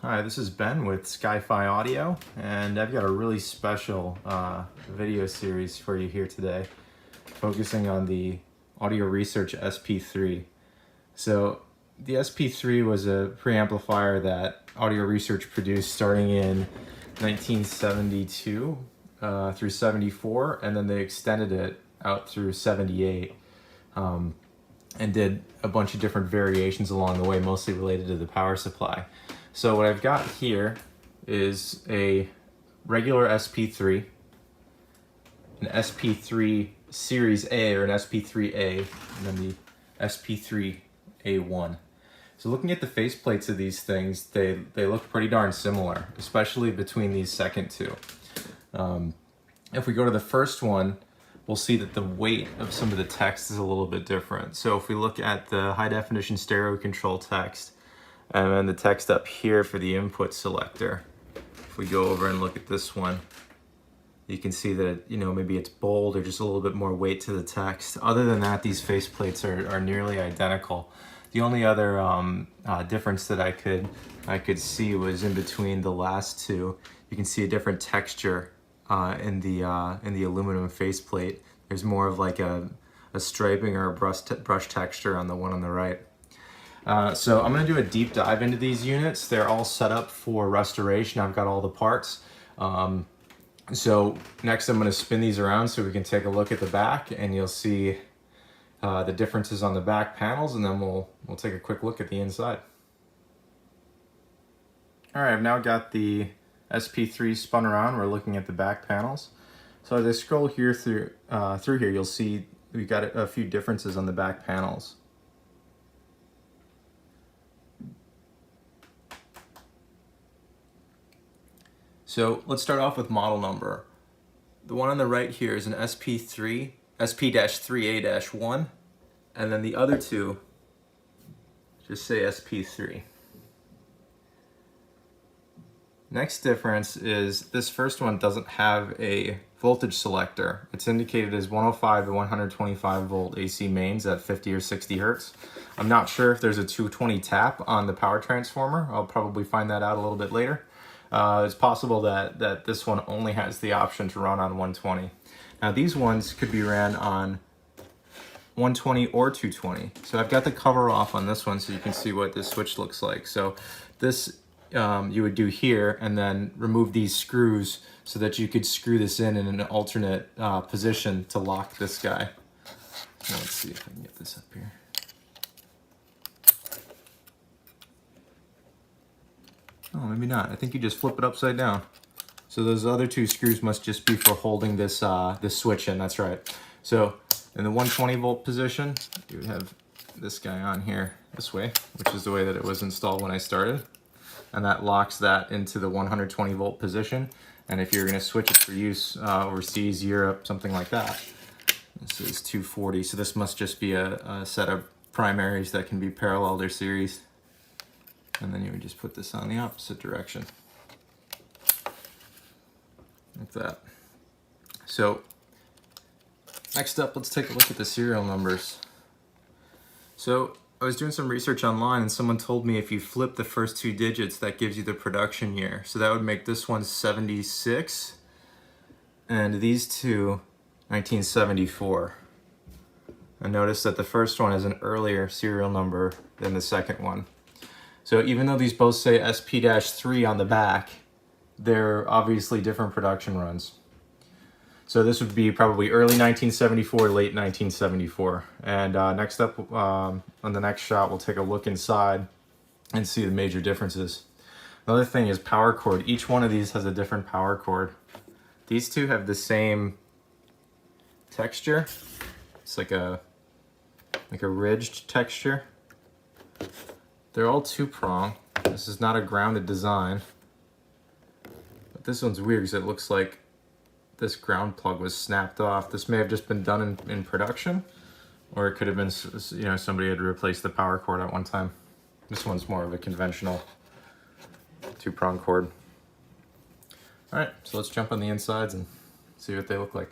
Hi, this is Ben with SkyFi Audio, and I've got a really special video series for you here today, focusing on the Audio Research SP-3. So the SP-3 was a preamplifier that Audio Research produced starting in 1972 through 74, and then they extended it out through 78. And did a bunch of different variations along the way, mostly related to the power supply. So what I've got here is a regular SP-3, an SP-3 Series A or an SP-3A, and then the SP-3A-1. So looking at the faceplates of these things, they look pretty darn similar, especially between these second two. If we go to the first one, we'll see that the weight of some of the text is a little bit different. So if we look at the high definition stereo control text, and then the text up here for the input selector, if we go over and look at this one, you can see that, maybe it's bold or just a little bit more weight to the text. Other than that, these faceplates are nearly identical. The only other difference that I could see was in between the last two. You can see a different texture in the aluminum faceplate. There's more of like a striping or a brush texture on the one on the right. So I'm going to do a deep dive into these units. They're all set up for restoration. I've got all the parts. So next I'm going to spin these around so we can take a look at the back, and you'll see the differences on the back panels, and then we'll take a quick look at the inside. All right, I've now got the SP-3 spun around. We're looking at the back panels. So as I scroll here through here, you'll see we've got a few differences on the back panels. So let's start off with model number. The one on the right here is an SP-3, SP-3A-1, and then the other two just say SP-3. Next difference is this first one doesn't have a voltage selector. It's indicated as 105 to 125 volt AC mains at 50 or 60 hertz. I'm not sure if there's a 220 tap on the power transformer. I'll probably find that out a little bit later. It's possible that this one only has the option to run on 120. Now these ones could be ran on 120 or 220. So I've got the cover off on this one so you can see what this switch looks like. So this you would do here, and then remove these screws so that you could screw this in an alternate position to lock this guy. Now let's see if I can get this up here. Oh, maybe not. I think you just flip it upside down. So those other two screws must just be for holding this this switch in. That's right. So in the 120 volt position, you would have this guy on here this way, which is the way that it was installed when I started. And that locks that into the 120 volt position. And if you're going to switch it for use overseas, Europe, something like that, this is 240. So this must just be a set of primaries that can be paralleled or series. And then you would just put this on the opposite direction, like that. So next up, let's take a look at the serial numbers. So I was doing some research online, and someone told me if you flip the first two digits, that gives you the production year. So that would make this one 76, and these two 1974. And notice that the first one is an earlier serial number than the second one. So even though these both say SP-3 on the back, they're obviously different production runs. So this would be probably early 1974, late 1974. And next up, on the next shot, we'll take a look inside and see the major differences. Another thing is power cord. Each one of these has a different power cord. These two have the same texture. It's like a ridged texture. They're all two-prong. This is not a grounded design. But this one's weird because it looks like this ground plug was snapped off. This may have just been done in production, or it could have been, somebody had replaced the power cord at one time. This one's more of a conventional two-prong cord. All right, so let's jump on the insides and see what they look like.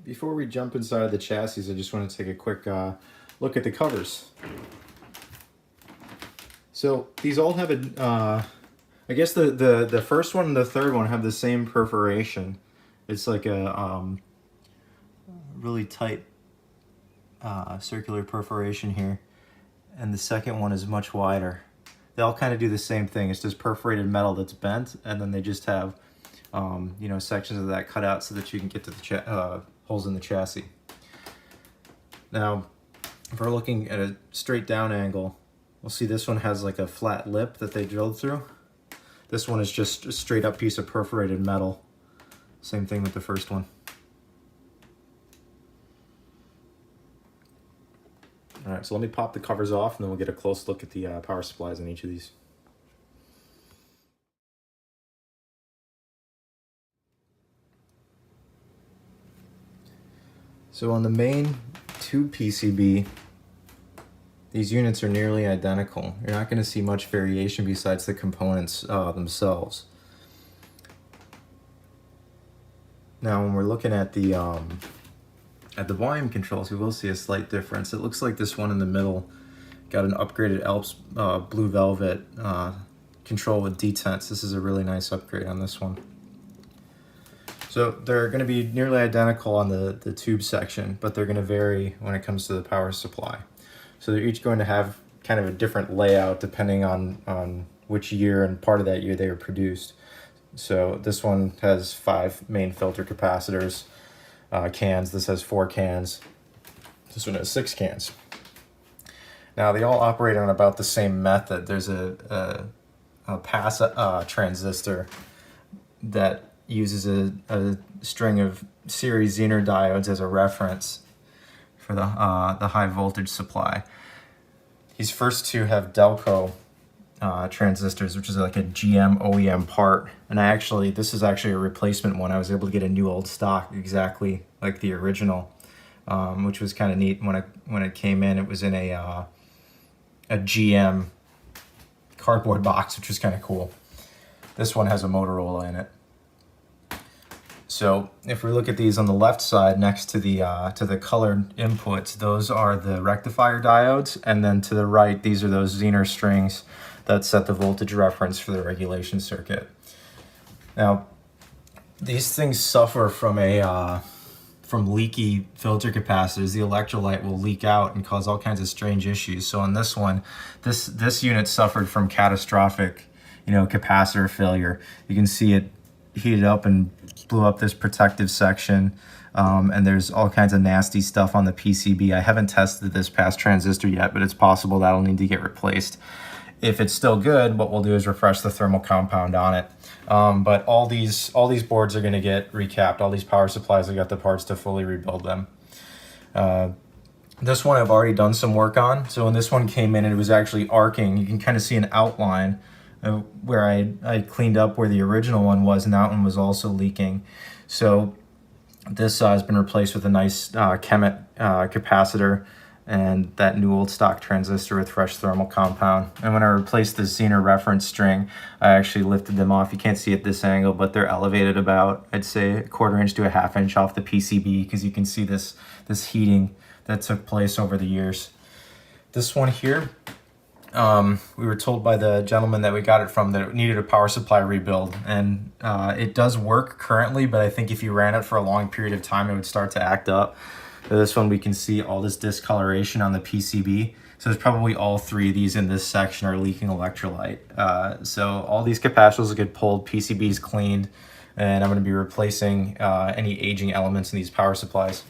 Before we jump inside the chassis, I just want to take a quick look at the covers. So these all have a, I guess the first one and the third one have the same perforation. It's like a really tight circular perforation here. And the second one is much wider. They all kind of do the same thing. It's just perforated metal that's bent, and then they just have, you know, sections of that cut out so that you can get to the holes in the chassis. Now, if we're looking at a straight down angle, we'll see this one has like a flat lip that they drilled through. This one is just a straight up piece of perforated metal. Same thing with the first one. All right, so let me pop the covers off and then we'll get a close look at the power supplies in each of these. So on the main tube PCB, these units are nearly identical. You're not going to see much variation besides the components themselves. Now when we're looking at the volume controls, we will see a slight difference. It looks like this one in the middle got an upgraded Alps Blue Velvet control with detents. This is a really nice upgrade on this one. So they're going to be nearly identical on the tube section, but they're going to vary when it comes to the power supply. So they're each going to have kind of a different layout depending on which year and part of that year they were produced. So this one has 5 main filter capacitors, cans. This has 4 cans. This one has 6 cans. Now they all operate on about the same method. There's a pass transistor that uses a string of series Zener diodes as a reference for the high voltage supply. These first two have Delco transistors, which is like a GM OEM part. And this is actually a replacement one. I was able to get a new old stock exactly like the original, which was kind of neat. When it came in, it was in a GM cardboard box, which was kind of cool. This one has a Motorola in it. So if we look at these on the left side next to the colored inputs, those are the rectifier diodes, and then to the right, these are those Zener strings that set the voltage reference for the regulation circuit. Now, these things suffer from leaky filter capacitors. The electrolyte will leak out and cause all kinds of strange issues. So on this one, this unit suffered from catastrophic, capacitor failure. You can see it heated up and blew up this protective section, and there's all kinds of nasty stuff on the PCB. I haven't tested this pass transistor yet, but it's possible that'll need to get replaced. If it's still good, what we'll do is refresh the thermal compound on it. But all these boards are going to get recapped. All these power supplies, I got the parts to fully rebuild them. This one I've already done some work on. So when this one came in, it was actually arcing. You can kind of see an outline where I cleaned up where the original one was, and that one was also leaking. So this has been replaced with a nice Chemet capacitor and that new old stock transistor with fresh thermal compound. And when I replaced the Zener reference string, I actually lifted them off. You can't see at this angle, but they're elevated about, I'd say, 1/4 inch to a 1/2 inch off the PCB, because you can see this heating that took place over the years. This one here, we were told by the gentleman that we got it from that it needed a power supply rebuild, and it does work currently, but I think if you ran it for a long period of time, it would start to act up. So this one, we can see all this discoloration on the PCB. So there's probably all 3 of these in this section are leaking electrolyte. So all these capacitors will get pulled, PCBs cleaned, and I'm going to be replacing any aging elements in these power supplies.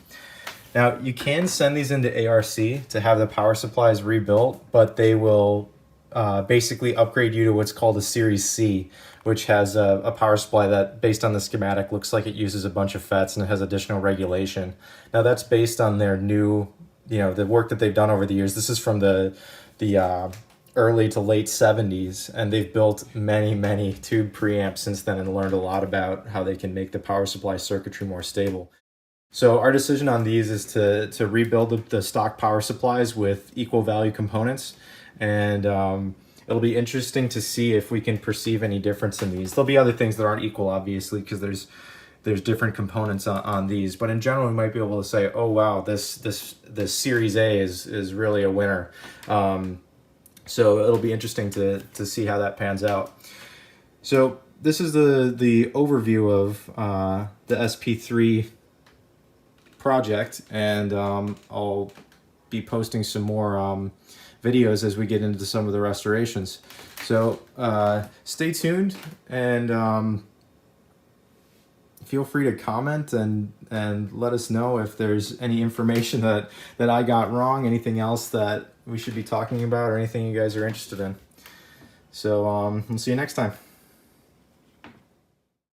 Now, you can send these into ARC to have the power supplies rebuilt, but they will basically upgrade you to what's called a Series C, which has a power supply that, based on the schematic, looks like it uses a bunch of FETs and it has additional regulation. Now, that's based on their new, the work that they've done over the years. This is from the early to late 70s, and they've built many tube preamps since then and learned a lot about how they can make the power supply circuitry more stable. So our decision on these is to rebuild the stock power supplies with equal value components, and it'll be interesting to see if we can perceive any difference in these. There'll be other things that aren't equal, obviously, because there's different components on these, but in general, we might be able to say, oh wow, this Series A is really a winner. So it'll be interesting to see how that pans out. So this is the overview of the SP-3 project, and I'll be posting some more videos as we get into some of the restorations. So stay tuned, and feel free to comment and let us know if there's any information that I got wrong, anything else that we should be talking about, or anything you guys are interested in. So we'll see you next time.